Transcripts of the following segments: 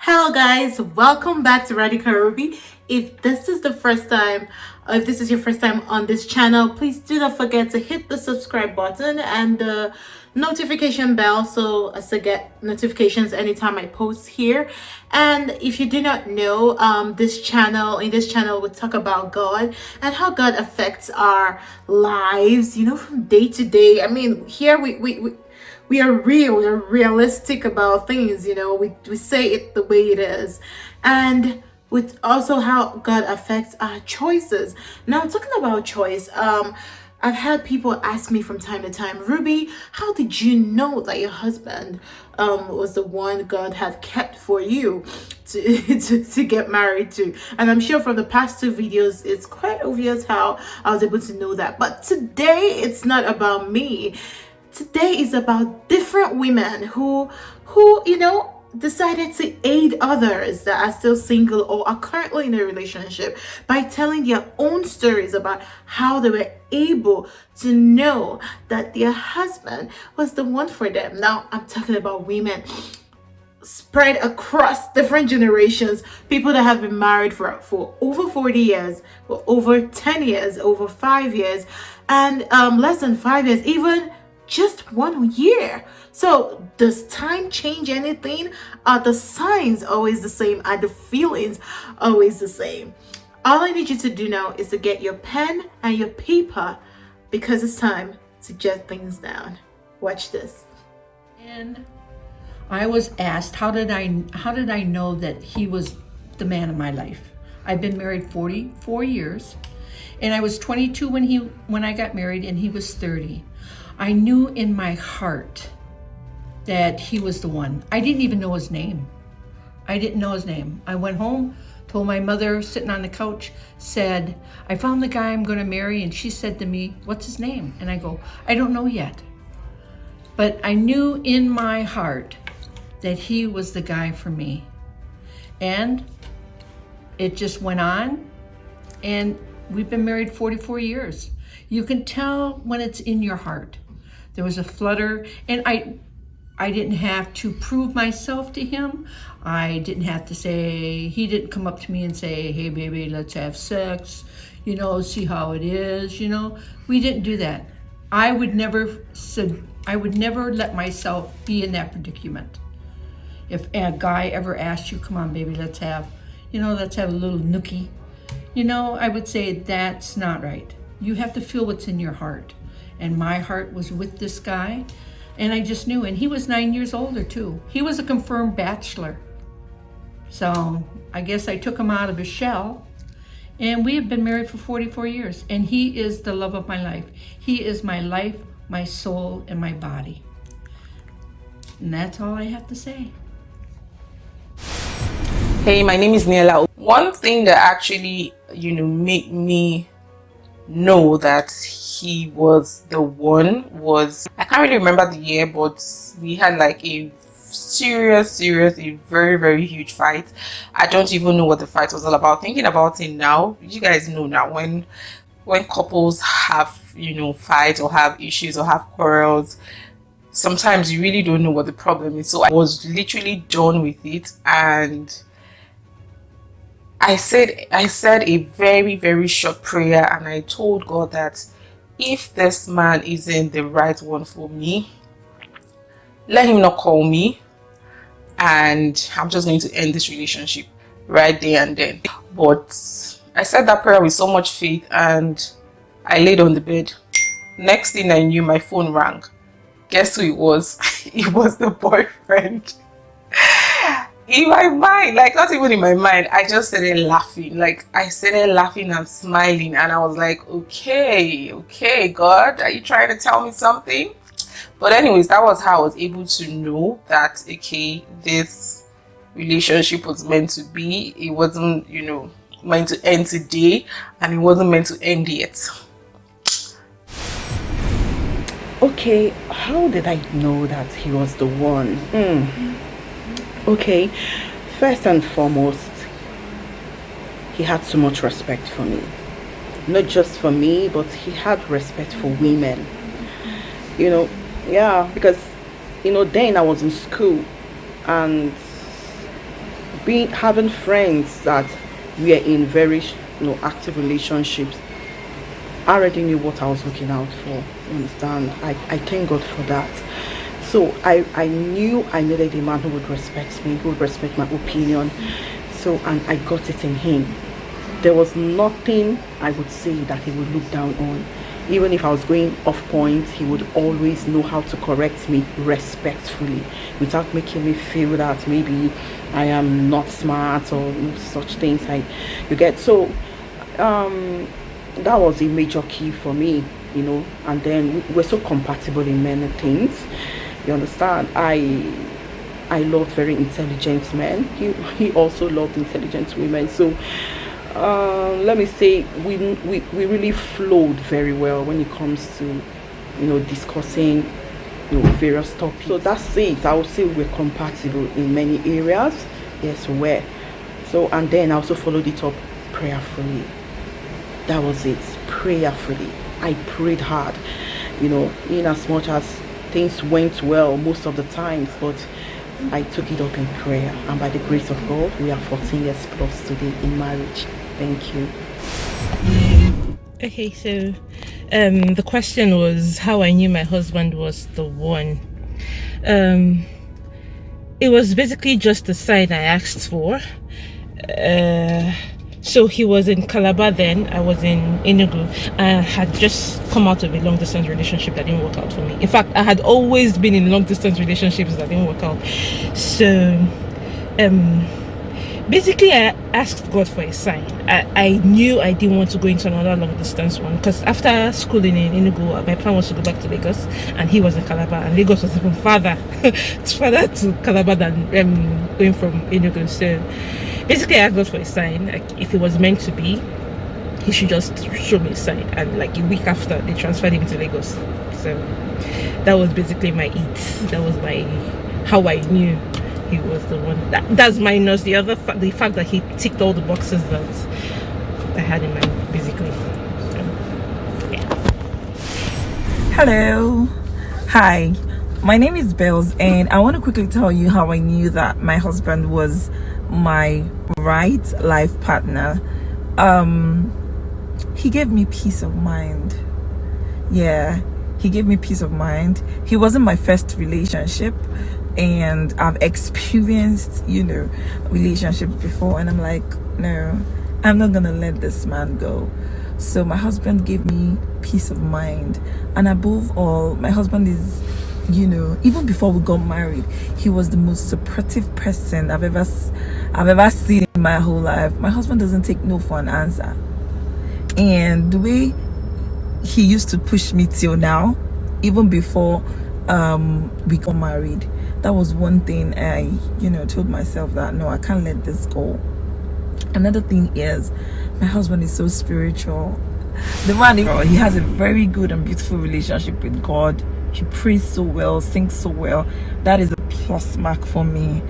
Hello guys, welcome back to Radical Ruby. If this is if this is your first time on this channel, please do not forget to hit the subscribe button and the notification bell so as to get notifications anytime I post here. And if you do not know, in this channel we talk about God and how God affects our lives, from day to day. I mean, here we are real, we're realistic about things, we say it the way it is. And with also how God affects our choices. Now, talking about choice, I've had people ask me from time to time, Ruby, how did you know that your husband was the one God had kept for you to get married to? And I'm sure from the past two videos, it's quite obvious how I was able to know that. But today, it's not about me. Today is about different women who decided to aid others that are still single or are currently in a relationship by telling their own stories about how they were able to know that their husband was the one for them. Now, I'm talking about women spread across different generations, people that have been married for over 40 years, for over 10 years, over 5 years, and less than 5 years, even just 1 year. So does time change anything? Are the signs always the same? Are the feelings always the same? All I need you to do now is to get your pen and your paper because it's time to jot things down. Watch this. And I was asked, how did I know that he was the man of my life? I've been married 44 years, and I was 22 when I got married, and he was 30. I knew in my heart that he was the one. I didn't even know his name. I didn't know his name. I went home, told my mother, sitting on the couch, said, I found the guy I'm going to marry, and she said to me, what's his name? And I go, I don't know yet. But I knew in my heart that he was the guy for me. And it just went on, and we've been married 44 years. You can tell when it's in your heart. There was a flutter, and I didn't have to prove myself to him. I didn't have to say, he didn't come up to me and say, hey baby, let's have sex, see how it is, We didn't do that. I would never let myself be in that predicament. If a guy ever asked you, come on baby, let's have a little nookie, I would say that's not right. You have to feel what's in your heart. And my heart was with this guy, and I just knew. And he was 9 years older too. He was a confirmed bachelor. So I guess I took him out of his shell, and we have been married for 44 years. And he is the love of my life. He is my life, my soul, and my body. And that's all I have to say. Hey, my name is Niela. One thing that actually, made me know that he was the one was, I can't really remember the year, but we had like a a very, very huge fight. I don't even know what the fight was all about. Thinking about it now, you guys know now when couples have, fights or have issues or have quarrels, sometimes you really don't know what the problem is. So I was literally done with it, and I said a very, very short prayer, and I told God that if this man isn't the right one for me, let him not call me, and I'm just going to end this relationship right there and then. But I said that prayer with so much faith, and I laid on the bed. Next thing I knew, my phone rang. Guess who it was? It was the boyfriend. In my mind, like not even in my mind, I just started laughing. Like I started laughing and smiling, and I was like, okay, God, are you trying to tell me something? But anyways, that was how I was able to know that, okay, this relationship was meant to be. It wasn't, meant to end today, and it wasn't meant to end yet. Okay, how did I know that he was the one? Okay, first and foremost, he had so much respect for me. Not just for me, but he had respect for women. Because then I was in school, and being having friends that we are in very active relationships. I already knew what I was looking out for. You understand? I thank God for that. So I knew I needed a man who would respect me, who would respect my opinion. So, and I got it in him. There was nothing I would say that he would look down on. Even if I was going off point, he would always know how to correct me respectfully, without making me feel that maybe I am not smart or such things. You get. So that was a major key for me, and then we're so compatible in many things. You understand? I loved very intelligent men. He also loved intelligent women. So let me say we really flowed very well when it comes to discussing various topics. So that's it. I would say we're compatible in many areas. Yes, we were. So, and then I also followed it up prayerfully. That was it. Prayerfully, I prayed hard, in as much as things went well most of the times, but I took it up in prayer, and by the grace of God, we are 14 years plus today in marriage. Thank you. Okay, so the question was how I knew my husband was the one. It was basically just the sign I asked for. So he was in Calabar then, I was in Enugu. I had just come out of a long distance relationship that didn't work out for me. In fact, I had always been in long distance relationships that didn't work out. So basically I asked God for a sign. I knew I didn't want to go into another long distance one, because after schooling in Enugu, my plan was to go back to Lagos, and he was in Calabar, and Lagos was even farther farther to Calabar than going from Enugu. So basically I asked God for a sign. Like, if it was meant to be, he should just show me a sign. And like a week after, they transferred him to Lagos. So that was basically my that was my how I knew he was the one. That's minus the other the fact that he ticked all the boxes that I had in mind, basically. So, yeah. Hello, hi, my name is Bells, and I want to quickly tell you how I knew that my husband was my right life partner. He gave me peace of mind. Yeah, he gave me peace of mind. He wasn't my first relationship, and I've experienced relationships before, and I'm like, no, I'm not gonna let this man go. So my husband gave me peace of mind, and above all, my husband is, even before we got married, he was the most supportive person I've ever seen in my whole life. My husband doesn't take no for an answer, and the way he used to push me till now, even before we got married, that was one thing I told myself that no, I can't let this go. Another thing is, my husband is so spiritual. The man, he has a very good and beautiful relationship with God. He prays so well, sings so well. That is a plus mark for me.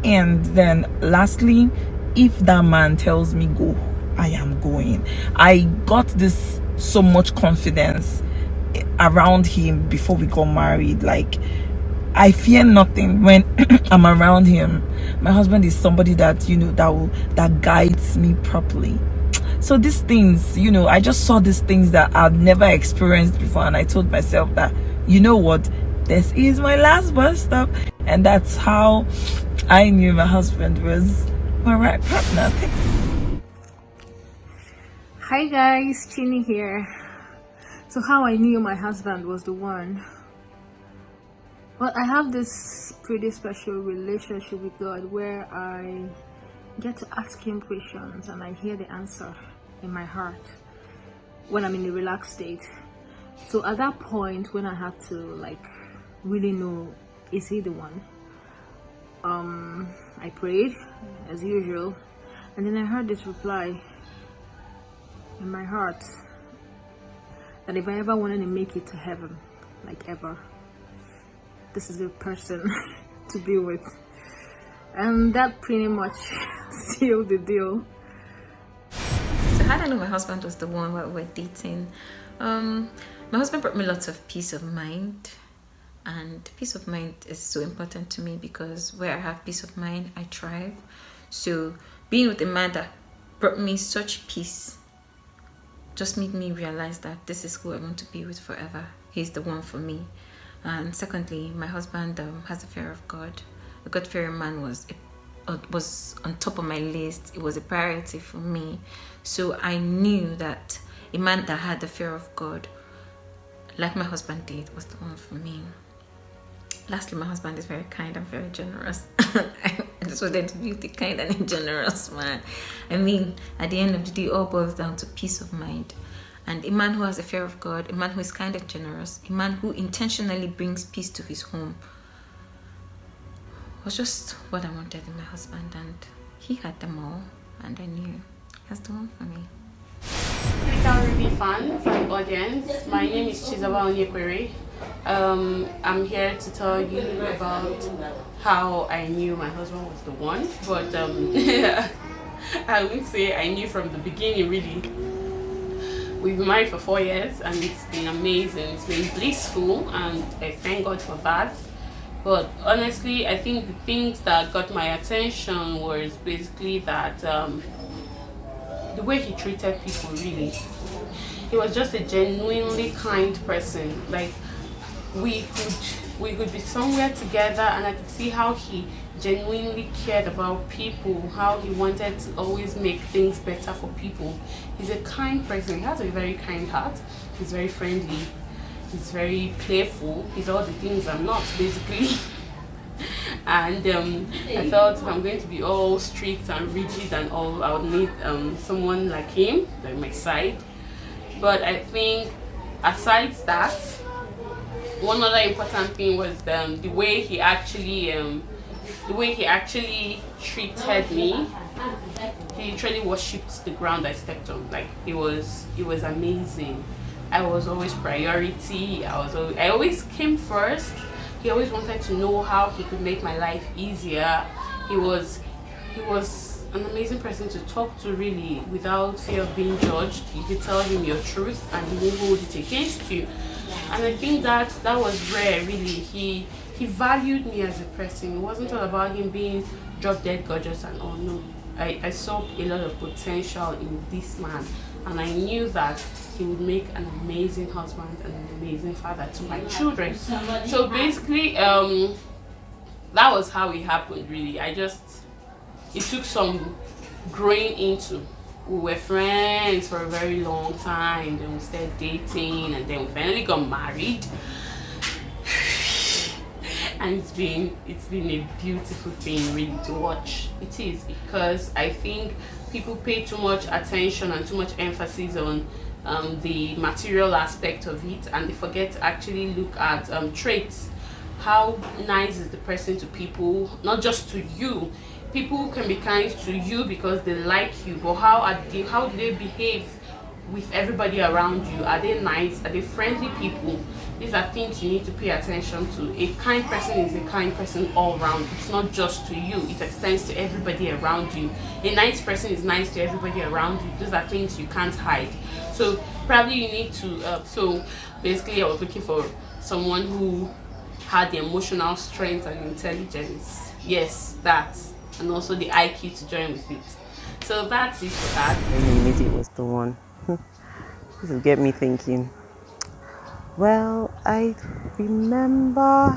And then lastly, if that man tells me go, I am going. I got this so much confidence around him before we got married. Like, I fear nothing when I'm around him. My husband is somebody that that guides me properly. So these things, I just saw these things that I've never experienced before, and I told myself that, what, this is my last bus stop. And that's how I knew my husband was my right partner. Hi guys, Chini here. So how I knew my husband was the one? Well, I have this pretty special relationship with God where I get to ask him questions and I hear the answer in my heart when I'm in a relaxed state. So at that point, when I had to really know, is he the one? I prayed as usual, and then I heard this reply in my heart that if I ever wanted to make it to heaven, ever, this is the person to be with. And that pretty much sealed the deal. So how did I know my husband was the one while we were dating? My husband brought me lots of peace of mind, and peace of mind is so important to me because where I have peace of mind, I thrive. So being with a man that brought me such peace just made me realize that this is who I want to be with forever. He's the one for me. And secondly, my husband has a fear of God. A God-fearing man was on top of my list. It was a priority for me. So I knew that a man that had the fear of God, like my husband did, was the one for me. Lastly, my husband is very kind and very generous. I just wanted to be the kind and generous man. I mean, at the end of the day, it all boils down to peace of mind. And a man who has a fear of God, a man who is kind and generous, a man who intentionally brings peace to his home, was just what I wanted in my husband. And he had them all, and I knew that's the one for me. Radical Ruby fans and audience, my name is Chizawa Onyekwere. I'm here to tell you about how I knew my husband was the one, but I would say I knew from the beginning, really. We've been married for 4 years and it's been amazing. It's been blissful and I thank God for that. But honestly, I think the things that got my attention was basically that the way he treated people, really. He was just a genuinely kind person. Like, we could be somewhere together and I could see how he genuinely cared about people, how he wanted to always make things better for people. He's a kind person. He has a very kind heart. He's very friendly. He's very playful. He's all the things I'm not, basically. And I felt if I'm going to be all strict and rigid and all, I would need someone like him by my side. But I think aside that, one other important thing was the way he actually treated me. He literally worshipped the ground I stepped on. Like, it was amazing. I was always priority. I always came first. He always wanted to know how he could make my life easier. He was an amazing person to talk to, really, without fear of being judged. You could tell him your truth and he won't hold it against you. And I think that was rare, really. He valued me as a person. It wasn't all about him being drop dead gorgeous and all. No, I saw a lot of potential in this man, and I knew that he would make an amazing husband and an amazing father to my children. So basically, that was how it happened, really. It took some growing into. We were friends for a very long time, then we started dating, and then we finally got married. And it's been a beautiful thing, really, to watch. It is, because I think people pay too much attention and too much emphasis on the material aspect of it, and they forget to actually look at traits. How nice is the person to people, not just to you. People can be kind to you because they like you, but how do they behave with everybody around you? Are they nice? Are they friendly people? These are things you need to pay attention to. A kind person is a kind person all around. It's not just to you, it extends to everybody around you. A nice person is nice to everybody around you. Those are things you can't hide. So probably you need to so basically I was looking for someone who had the emotional strength and intelligence. Yes, that. And also the IQ to join with it. So that's it for that. It was the one. This will get me thinking. Well, I remember,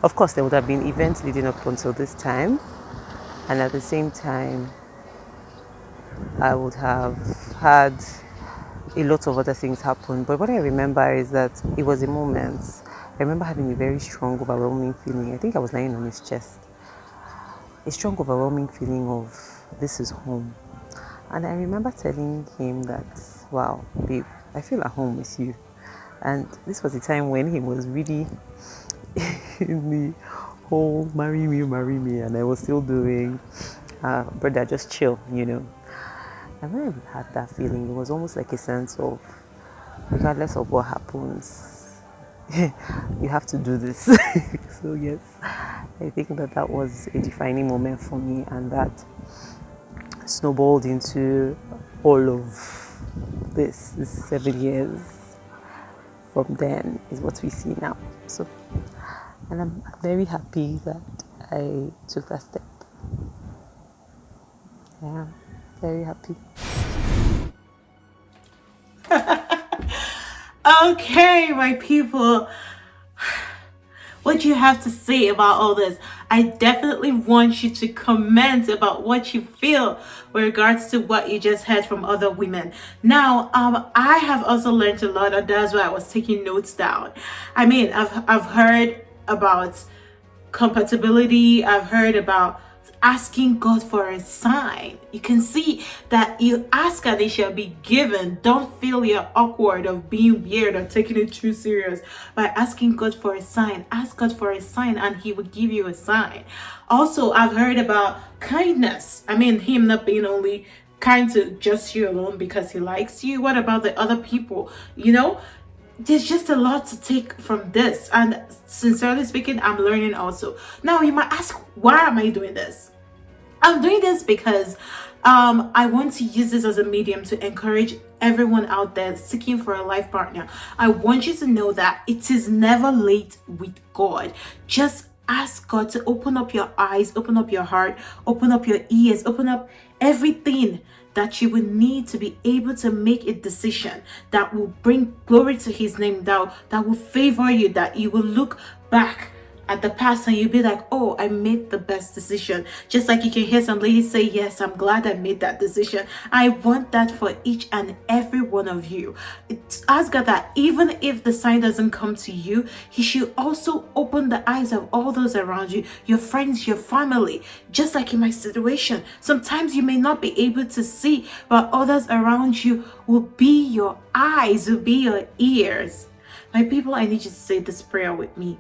of course, there would have been events leading up until this time, and at the same time, I would have had a lot of other things happen. But what I remember is that it was a moment. I remember having a very strong, overwhelming feeling. I think I was lying on his chest. A strong, overwhelming feeling of this is home. And I remember telling him that, wow, babe, I feel at home with you. And this was a time when he was really in the whole marry me, and I was still doing, brother, just chill, you know. And when I had that feeling, it was almost like a sense of, regardless of what happens, you have to do this. So yes, I think that was a defining moment for me, and that snowballed into all of this 7 years from then is what we see now. So, and I'm very happy that I took that step. I am very happy. Okay, my people. What do you have to say about all this? I definitely want you to comment about what you feel with regards to what you just heard from other women. Now, I have also learned a lot, and that's why I was taking notes down. I mean, I've heard about compatibility. I've heard about asking God for a sign. You can see that you ask and it shall be given. Don't feel you're awkward of being weird or taking it too serious by asking God for a sign. Ask God for a sign and He will give you a sign. Also, I've heard about kindness. I mean, Him not being only kind to just you alone because He likes you. What about the other people? There's just a lot to take from this, and sincerely speaking, I'm learning also. Now you might ask, why am I doing this? I'm doing this because I want to use this as a medium to encourage everyone out there seeking for a life partner. I want you to know that it is never late with God. Just ask God to open up your eyes, open up your heart, open up your ears, open up everything that you will need to be able to make a decision that will bring glory to His name, that will favor you, that you will look back at the past and you'll be like, oh, I made the best decision. Just like you can hear some ladies say, yes, I'm glad I made that decision. I want that for each and every one of you. Ask God that even if the sign doesn't come to you, He should also open the eyes of all those around you, your friends, your family. Just like in my situation, sometimes you may not be able to see, but others around you will be your eyes, will be your ears. My people, I need you to say this prayer with me.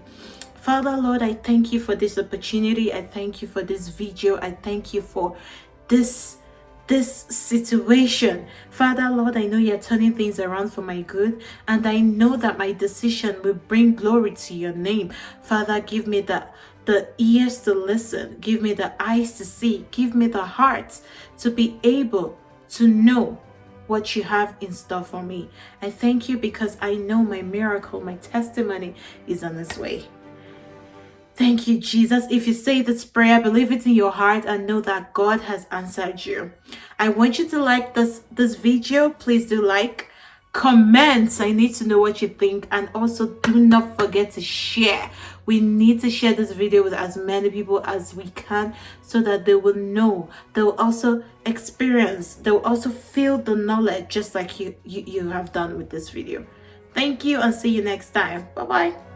Father, Lord, I thank you for this opportunity. I thank you for this video. I thank you for this situation. Father, Lord, I know you're turning things around for my good, and I know that my decision will bring glory to your name. Father, give me the ears to listen. Give me the eyes to see. Give me the heart to be able to know what you have in store for me. I thank you because I know my miracle, my testimony is on its way. Thank you, Jesus. If you say this prayer, believe it in your heart and know that God has answered you. I want you to like this video. Please do like, comment. I need to know what you think. And also do not forget to share. We need to share this video with as many people as we can so that they will know. They will also experience. They will also feel the knowledge just like you have done with this video. Thank you and see you next time. Bye-bye.